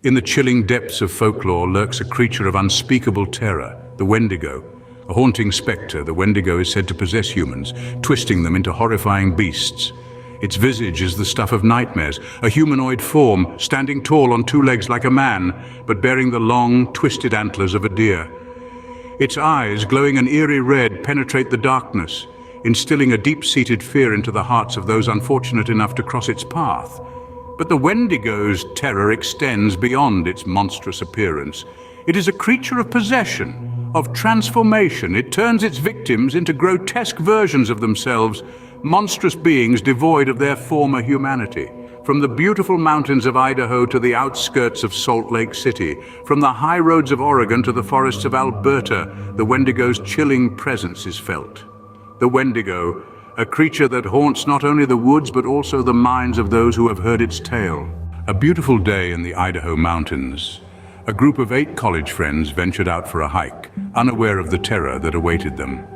In the chilling depths of folklore lurks a creature of unspeakable terror, the Wendigo. A haunting spectre, the Wendigo is said to possess humans, twisting them into horrifying beasts. Its visage is the stuff of nightmares, a humanoid form, standing tall on two legs like a man, but bearing the long, twisted antlers of a deer. Its eyes, glowing an eerie red, penetrate the darkness, instilling a deep-seated fear into the hearts of those unfortunate enough to cross its path. But the Wendigo's terror extends beyond its monstrous appearance. It is a creature of possession, of transformation. It turns its victims into grotesque versions of themselves, monstrous beings devoid of their former humanity. From the beautiful mountains of Idaho to the outskirts of Salt Lake City, from the high roads of Oregon to the forests of Alberta, the Wendigo's chilling presence is felt. The Wendigo, a creature that haunts not only the woods but also the minds of those who have heard its tale. A beautiful day in the Idaho mountains. A group of 8 college friends ventured out for a hike, unaware of the terror that awaited them.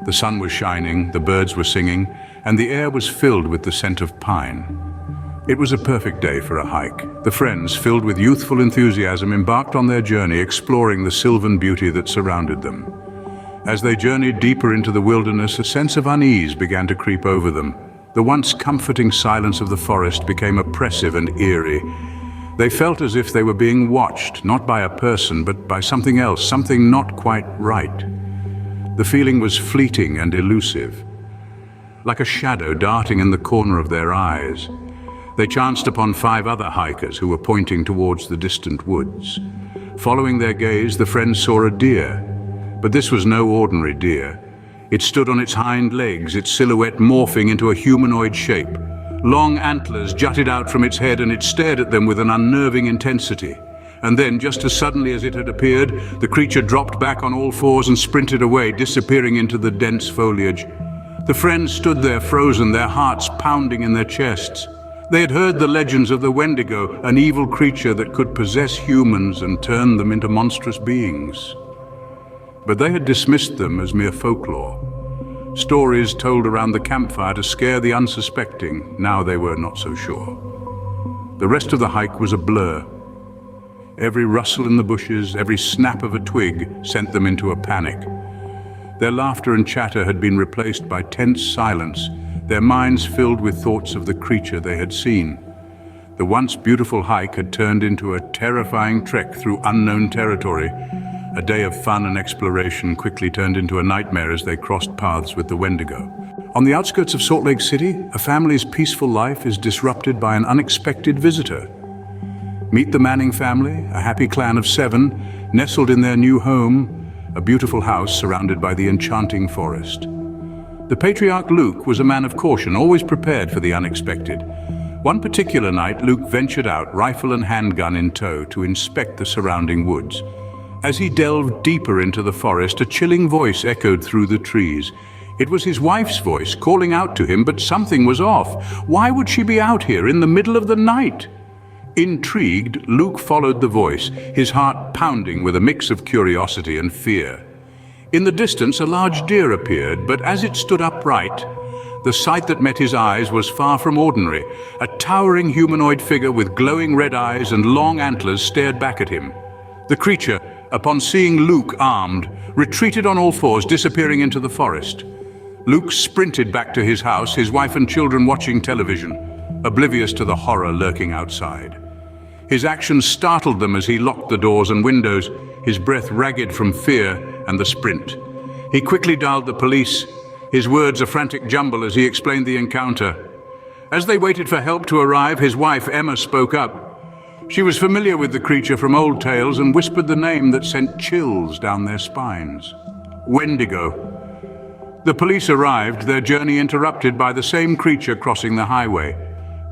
The sun was shining, the birds were singing, and the air was filled with the scent of pine. It was a perfect day for a hike. The friends, filled with youthful enthusiasm, embarked on their journey, exploring the sylvan beauty that surrounded them. As they journeyed deeper into the wilderness, a sense of unease began to creep over them. The once comforting silence of the forest became oppressive and eerie. They felt as if they were being watched, not by a person, but by something else, something not quite right. The feeling was fleeting and elusive, like a shadow darting in the corner of their eyes. They chanced upon 5 other hikers who were pointing towards the distant woods. Following their gaze, the friends saw a deer. But this was no ordinary deer. It stood on its hind legs, its silhouette morphing into a humanoid shape. Long antlers jutted out from its head, and it stared at them with an unnerving intensity. And then, just as suddenly as it had appeared, the creature dropped back on all fours and sprinted away, disappearing into the dense foliage. The friends stood there frozen, their hearts pounding in their chests. They had heard the legends of the Wendigo, an evil creature that could possess humans and turn them into monstrous beings. But they had dismissed them as mere folklore. Stories told around the campfire to scare the unsuspecting. Now they were not so sure. The rest of the hike was a blur. Every rustle in the bushes, every snap of a twig sent them into a panic. Their laughter and chatter had been replaced by tense silence, their minds filled with thoughts of the creature they had seen. The once beautiful hike had turned into a terrifying trek through unknown territory. A day of fun and exploration quickly turned into a nightmare as they crossed paths with the Wendigo. On the outskirts of Salt Lake City, a family's peaceful life is disrupted by an unexpected visitor. Meet the Manning family, a happy clan of 7, nestled in their new home, a beautiful house surrounded by the enchanting forest. The patriarch Luke was a man of caution, always prepared for the unexpected. One particular night, Luke ventured out, rifle and handgun in tow, to inspect the surrounding woods. As he delved deeper into the forest, a chilling voice echoed through the trees. It was his wife's voice calling out to him, but something was off. Why would she be out here in the middle of the night? Intrigued, Luke followed the voice, his heart pounding with a mix of curiosity and fear. In the distance, a large deer appeared, but as it stood upright, the sight that met his eyes was far from ordinary. A towering humanoid figure with glowing red eyes and long antlers stared back at him. The creature, upon seeing Luke armed, retreated on all fours, disappearing into the forest. Luke sprinted back to his house, his wife and children watching television, oblivious to the horror lurking outside. His actions startled them as he locked the doors and windows, his breath ragged from fear and the sprint. He quickly dialed the police, his words a frantic jumble as he explained the encounter. As they waited for help to arrive, his wife, Emma, spoke up. She was familiar with the creature from old tales and whispered the name that sent chills down their spines. Wendigo. The police arrived, their journey interrupted by the same creature crossing the highway.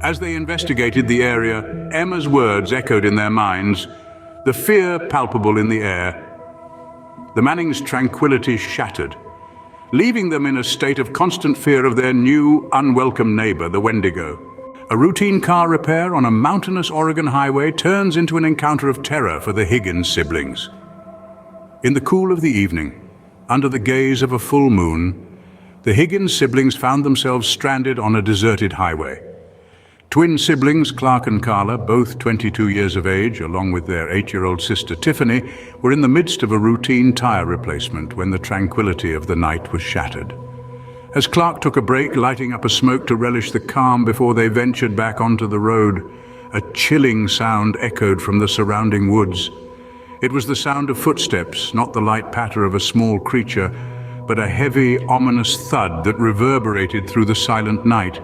As they investigated the area, Emma's words echoed in their minds, the fear palpable in the air. The Mannings' tranquility shattered, leaving them in a state of constant fear of their new, unwelcome neighbor, the Wendigo. A routine car repair on a mountainous Oregon highway turns into an encounter of terror for the Higgins siblings. In the cool of the evening, under the gaze of a full moon, the Higgins siblings found themselves stranded on a deserted highway. Twin siblings, Clark and Carla, both 22 years of age, along with their 8-year-old sister Tiffany, were in the midst of a routine tire replacement when the tranquility of the night was shattered. As Clark took a break, lighting up a smoke to relish the calm before they ventured back onto the road, a chilling sound echoed from the surrounding woods. It was the sound of footsteps, not the light patter of a small creature, but a heavy, ominous thud that reverberated through the silent night.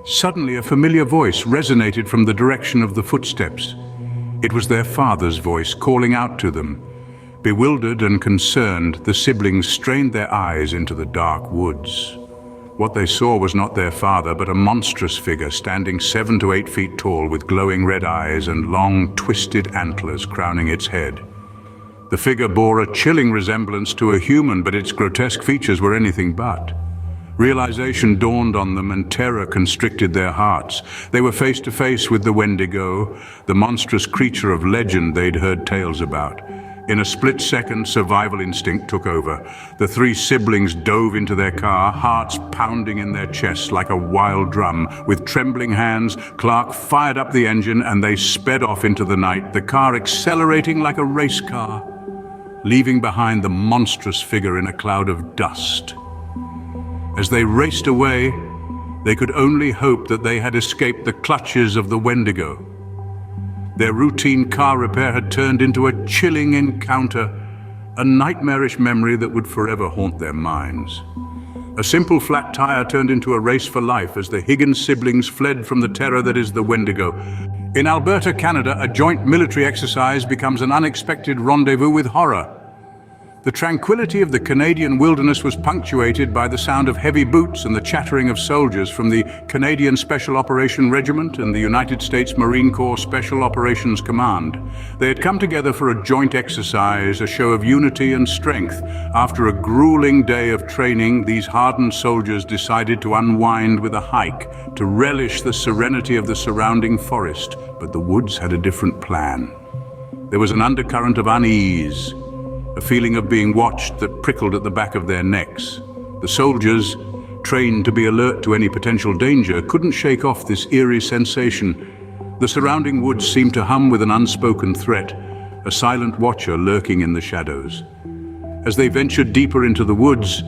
Suddenly, a familiar voice resonated from the direction of the footsteps. It was their father's voice calling out to them. Bewildered and concerned, the siblings strained their eyes into the dark woods. What they saw was not their father, but a monstrous figure standing 7 to 8 feet tall with glowing red eyes and long, twisted antlers crowning its head. The figure bore a chilling resemblance to a human, but its grotesque features were anything but. Realization dawned on them and terror constricted their hearts. They were face to face with the Wendigo, the monstrous creature of legend they'd heard tales about. In a split second, survival instinct took over. The 3 siblings dove into their car, hearts pounding in their chests like a wild drum. With trembling hands, Clark fired up the engine and they sped off into the night, the car accelerating like a race car, leaving behind the monstrous figure in a cloud of dust. As they raced away, they could only hope that they had escaped the clutches of the Wendigo. Their routine car repair had turned into a chilling encounter, a nightmarish memory that would forever haunt their minds. A simple flat tire turned into a race for life as the Higgins siblings fled from the terror that is the Wendigo. In Alberta, Canada, a joint military exercise becomes an unexpected rendezvous with horror. The tranquility of the Canadian wilderness was punctuated by the sound of heavy boots and the chattering of soldiers from the Canadian Special Operation Regiment and the United States Marine Corps Special Operations Command. They had come together for a joint exercise, a show of unity and strength. After a grueling day of training, these hardened soldiers decided to unwind with a hike, to relish the serenity of the surrounding forest. But the woods had a different plan. There was an undercurrent of unease, a feeling of being watched that prickled at the back of their necks. The soldiers, trained to be alert to any potential danger, couldn't shake off this eerie sensation. The surrounding woods seemed to hum with an unspoken threat, a silent watcher lurking in the shadows. As they ventured deeper into the woods,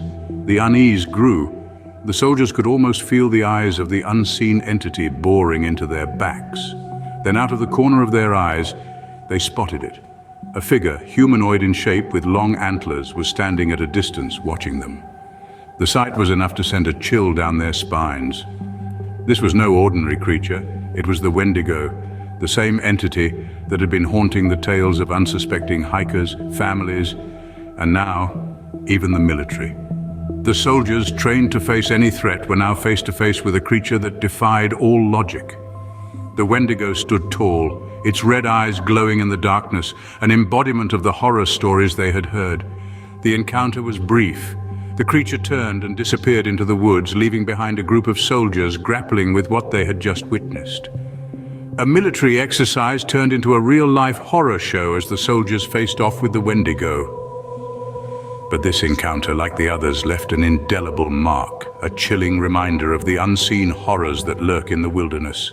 the unease grew. The soldiers could almost feel the eyes of the unseen entity boring into their backs. Then out of the corner of their eyes, they spotted it. A figure, humanoid in shape with long antlers, was standing at a distance watching them. The sight was enough to send a chill down their spines. This was no ordinary creature. It was the Wendigo, the same entity that had been haunting the tales of unsuspecting hikers, families, and now, even the military. The soldiers, trained to face any threat, were now face to face with a creature that defied all logic. The Wendigo stood tall, its red eyes glowing in the darkness, an embodiment of the horror stories they had heard. The encounter was brief. The creature turned and disappeared into the woods, leaving behind a group of soldiers grappling with what they had just witnessed. A military exercise turned into a real-life horror show as the soldiers faced off with the Wendigo. But this encounter, like the others, left an indelible mark, a chilling reminder of the unseen horrors that lurk in the wilderness.